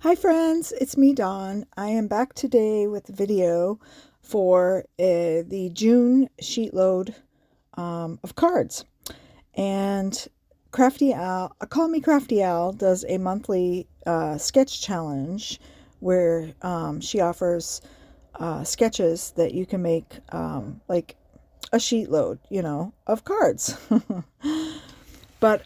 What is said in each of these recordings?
Hi friends, it's me Dawn. I am back today with a video for the June sheet load of cards. And Crafty Al, call me Crafty Al, does a monthly sketch challenge where she offers sketches that you can make like a sheet load, of cards. But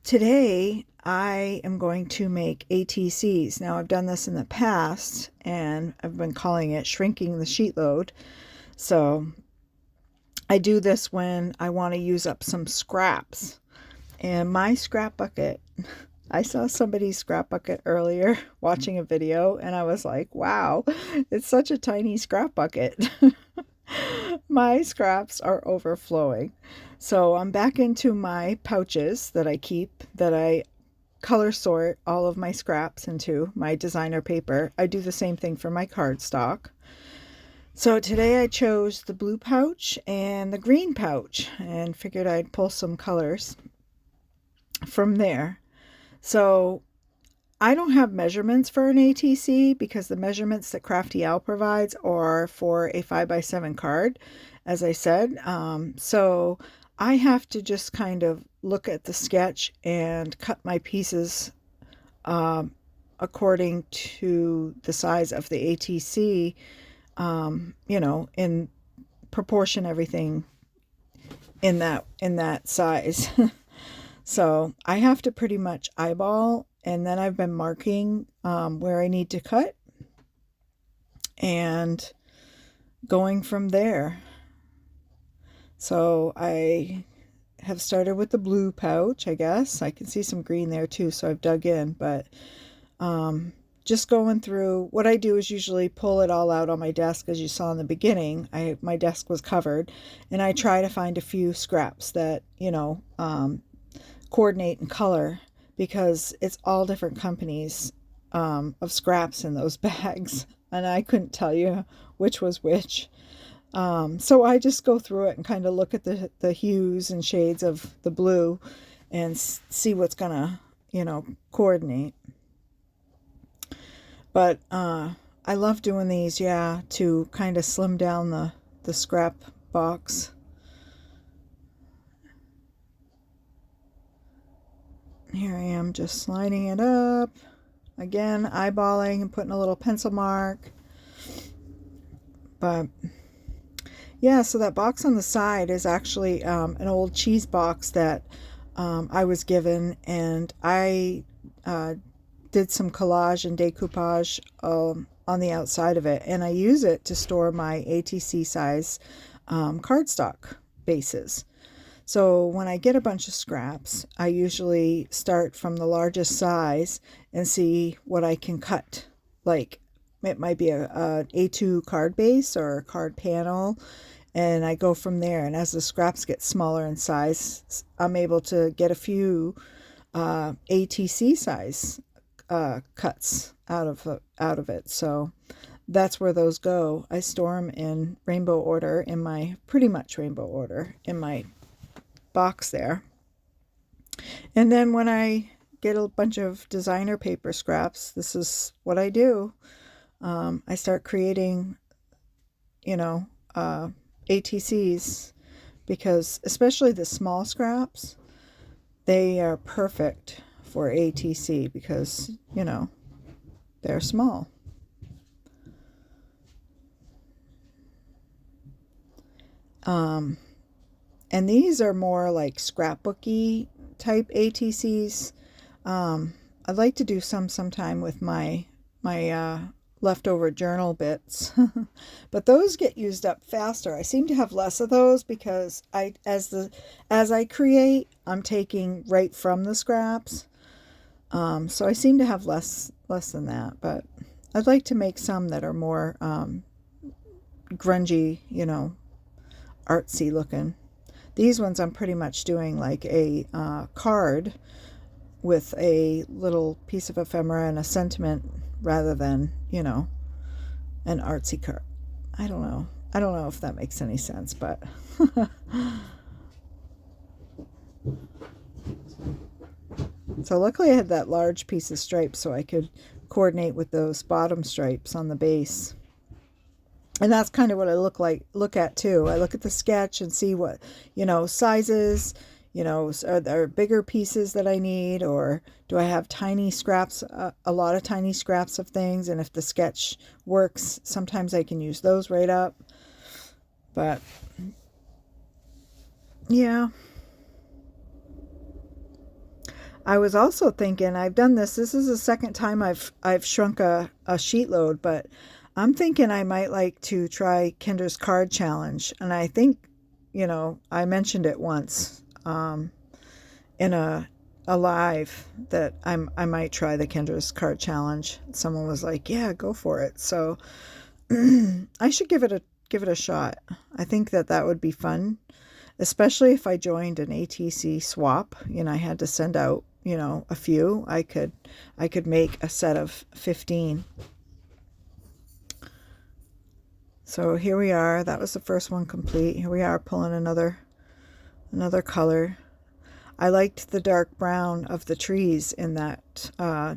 today I am going to make ATCs. Now I've done this in the past and I've been calling it shrinking the sheet load. So I do this when I want to use up some scraps. And my scrap bucket, I saw somebody's scrap bucket earlier watching a video and I was like, wow, it's such a tiny scrap bucket. My scraps are overflowing. So I'm back into my pouches that I keep, that I color sort all of my scraps into my designer paper. I do the same thing for my cardstock. So today I chose the blue pouch and the green pouch and figured I'd pull some colors from there. So I don't have measurements for an ATC because the measurements that Crafty Owl provides are for a 5x7 card, as I said. So I have to just kind of look at the sketch and cut my pieces according to the size of the ATC, in proportion everything in that size. So I have to pretty much eyeball, and then I've been marking where I need to cut and going from there. So I have started with the blue pouch, I guess. I can see some green there too, so I've dug in, but just going through. What I do is usually pull it all out on my desk, as you saw in the beginning. My desk was covered, and I try to find a few scraps that, coordinate and color, because it's all different companies of scraps in those bags, and I couldn't tell you which was which. So I just go through it and kind of look at the hues and shades of the blue and see what's gonna, coordinate. But I love doing these, to kind of slim down the scrap box. Here I am just sliding it up. Again, eyeballing and putting a little pencil mark. But yeah, so that box on the side is actually an old cheese box that I was given, and I did some collage and decoupage on the outside of it, and I use it to store my ATC size cardstock bases. So when I get a bunch of scraps, I usually start from the largest size and see what I can cut. Like, it might be a A2 card base or a card panel, and I go from there. And as the scraps get smaller in size, I'm able to get a few ATC size cuts out of it. So that's where those go. I store them in rainbow order, pretty much rainbow order in my box there. And then when I get a bunch of designer paper scraps, this is what I do. I start creating, ATCs, because especially the small scraps, they are perfect for ATC because, they're small. And these are more like scrapbooky type ATCs. I'd like to do sometime with my leftover journal bits, but those get used up faster. I seem to have less of those because as I create, I'm taking right from the scraps. So I seem to have less than that, but I'd like to make some that are more grungy, artsy looking. These ones I'm pretty much doing like a card with a little piece of ephemera and a sentiment, rather than, an artsy card. I don't know if that makes any sense, but so luckily I had that large piece of stripe so I could coordinate with those bottom stripes on the base. And that's kind of what I look at too. I look at the sketch and see what, sizes, are there bigger pieces that I need, or do I have tiny scraps, a lot of tiny scraps of things? And if the sketch works, sometimes I can use those right up. But yeah. I was also thinking, I've done this. This is the second time I've shrunk a sheet load, but I'm thinking I might like to try Kendra's card challenge. And I think, I mentioned it once in a live that I might try the Kendra's card challenge. Someone was like, "Yeah, go for it." So I should give it a shot. I think that would be fun, especially if I joined an ATC swap. I had to send out, a few. I could make a set of 15. So here we are. That was the first one complete. Here we are pulling another color. I liked the dark brown of the trees in that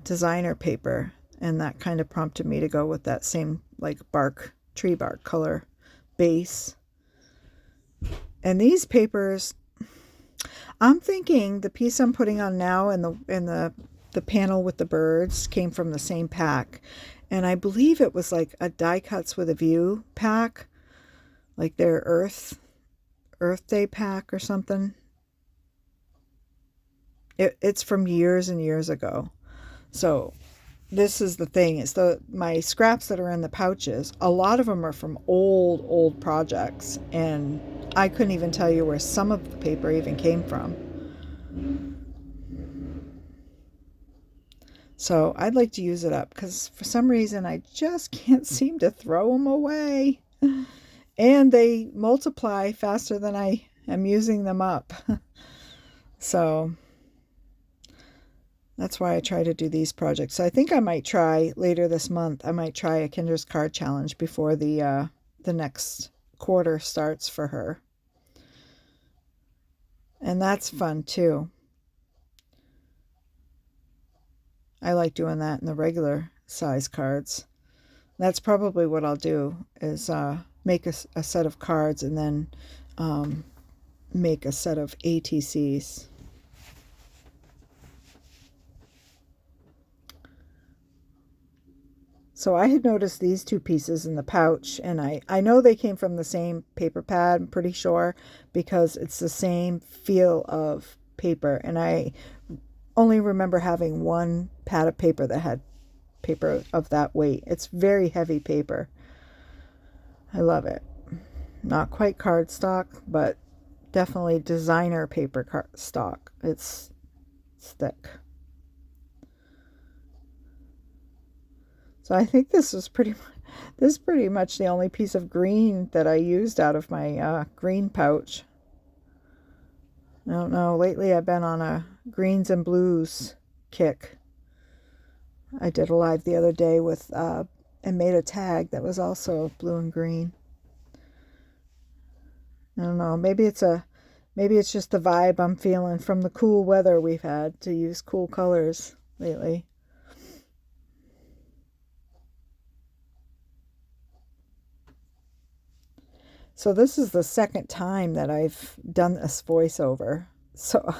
designer paper, and that kind of prompted me to go with that same like tree bark color base. And these papers, I'm thinking the piece I'm putting on now in the panel with the birds came from the same pack. And I believe it was like a Die Cuts with a View pack, like their Earth Day pack or something. It's from years and years ago. So this is the thing, is my scraps that are in the pouches, a lot of them are from old projects, and I couldn't even tell you where some of the paper even came from. So I'd like to use it up, because for some reason I just can't seem to throw them away. And they multiply faster than I am using them up. So that's why I try to do these projects. So I think I might try later this month. I might try a Kendra's card challenge before the next quarter starts for her. And that's fun too. I like doing that in the regular size cards. That's probably what I'll do, is make a set of cards and then make a set of ATCs. So I had noticed these two pieces in the pouch, and I know they came from the same paper pad, I'm pretty sure, because it's the same feel of paper. And I only remember having one pad of paper that had paper of that weight. It's very heavy paper. I love it. Not quite cardstock, but definitely designer paper stock. It's thick. So I think this is pretty much the only piece of green that I used out of my green pouch. I don't know. Lately I've been on a greens and blues kick. I did a live the other day with and made a tag that was also blue and green. I don't know. Maybe it's just the vibe I'm feeling from the cool weather we've had to use cool colors lately. So this is the second time that I've done this voiceover. So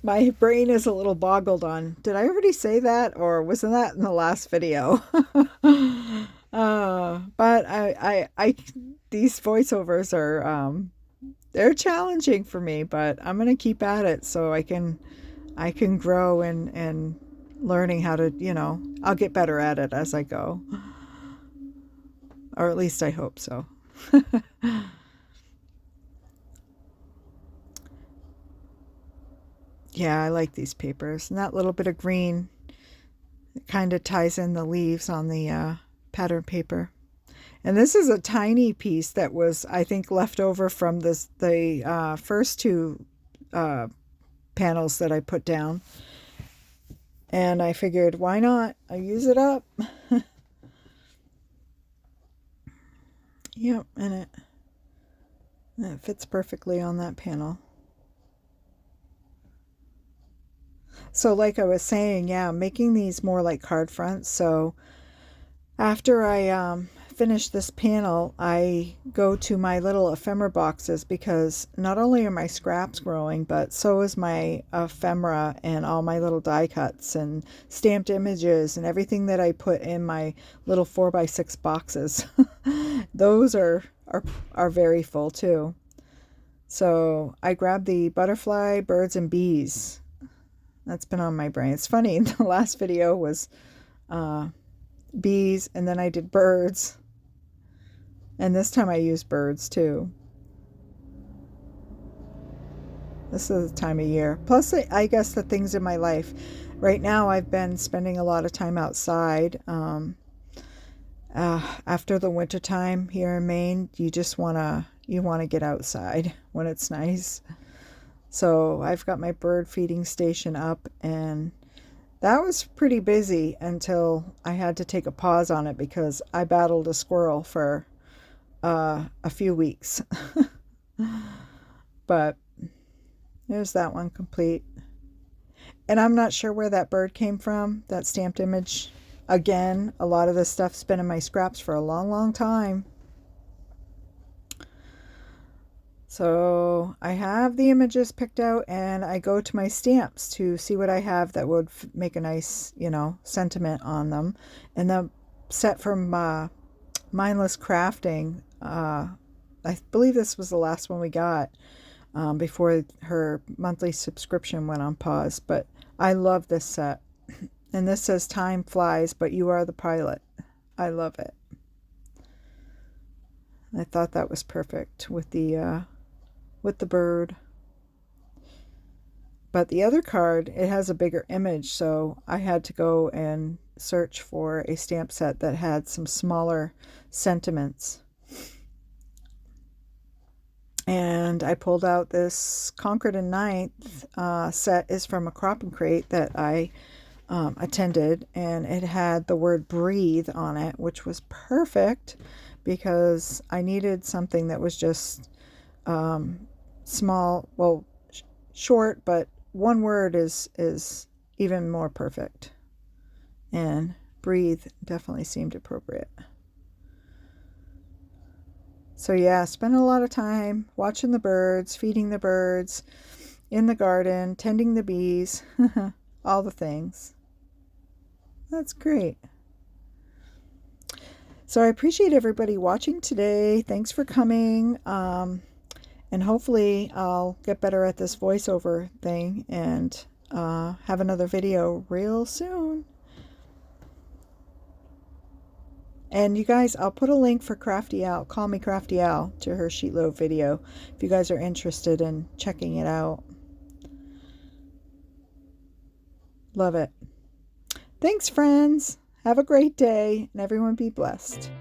my brain is a little boggled on, did I already say that, or wasn't that in the last video? But these voiceovers are, they're challenging for me, but I'm going to keep at it so I can grow and learning how to, I'll get better at it as I go. Or at least I hope so. Yeah, I like these papers. And that little bit of green, it kind of ties in the leaves on the pattern paper. And this is a tiny piece that was, I think, left over from the first two panels that I put down. And I figured, why not? I use it up. Yep, and it fits perfectly on that panel. So like I was saying, yeah, making these more like card fronts. So after I finish this panel, I go to my little ephemera boxes because not only are my scraps growing, but so is my ephemera and all my little die cuts and stamped images and everything that I put in my little 4x6 boxes. Those are very full too. So I grabbed the butterfly, birds, and bees. That's been on my brain. It's funny, the last video was bees, and then I did birds. And this time I used birds too. This is the time of year. Plus, I guess the things in my life. Right now, I've been spending a lot of time outside. After the winter time here in Maine, you wanna get outside when it's nice. So I've got my bird feeding station up, and that was pretty busy until I had to take a pause on it because I battled a squirrel for a few weeks. But there's that one complete. And I'm not sure where that bird came from, that stamped image. Again, a lot of this stuff's been in my scraps for a long, long time. So I have the images picked out, and I go to my stamps to see what I have that would make a nice, sentiment on them. And the set from Mindless Crafting, I believe this was the last one we got before her monthly subscription went on pause. But I love this set. And this says, "Time flies, but you are the pilot." I love it. I thought that was perfect with the bird. But the other card, it has a bigger image, so I had to go and search for a stamp set that had some smaller sentiments. And I pulled out this Concord and Ninth set. Is from a Crop and Crate that I attended, and it had the word "breathe" on it, which was perfect because I needed something that was just small, well, short, but one word is even more perfect. And breathe definitely seemed appropriate. So yeah, spent a lot of time watching the birds, feeding the birds, in the garden, tending the bees, all the things. That's great. So I appreciate everybody watching today. Thanks for coming. And hopefully I'll get better at this voiceover thing and have another video real soon. And you guys, I'll put a link for Crafty Al, Call Me Crafty Al, to her Sheetload video if you guys are interested in checking it out. Love it. Thanks, friends. Have a great day, and everyone be blessed.